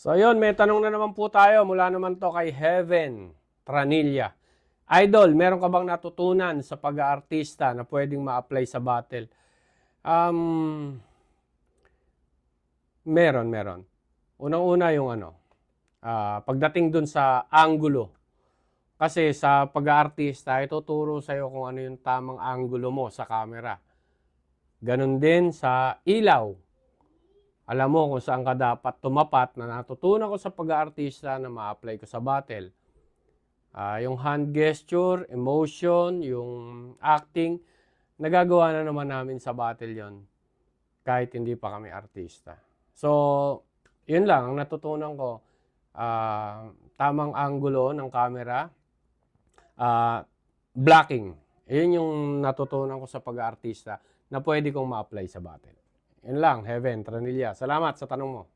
So yun, may tanong na naman po tayo mula naman to kay Heaven Tranilla. Idol, meron ka bang natutunan sa pag-aartista na pwedeng ma-apply sa battle? Meron. Unang-una yung pagdating dun sa angulo. Kasi sa pag-aartista, ituturo sa'yo kung ano yung tamang angulo mo sa camera. Ganon din sa ilaw. Alam mo kung saan ka dapat tumapat na natutunan ko sa pag-aartista na ma-apply ko sa battle. Yung hand gesture, emotion, yung acting, nagagawa na naman namin sa battle yon kahit hindi pa kami artista. So, yun lang, ang natutunan ko, tamang angulo ng camera, blocking. Yun yung natutunan ko sa pag-aartista na pwede kong ma-apply sa battle. Yun lang, Heaven Tranilla. Salamat sa tanong mo.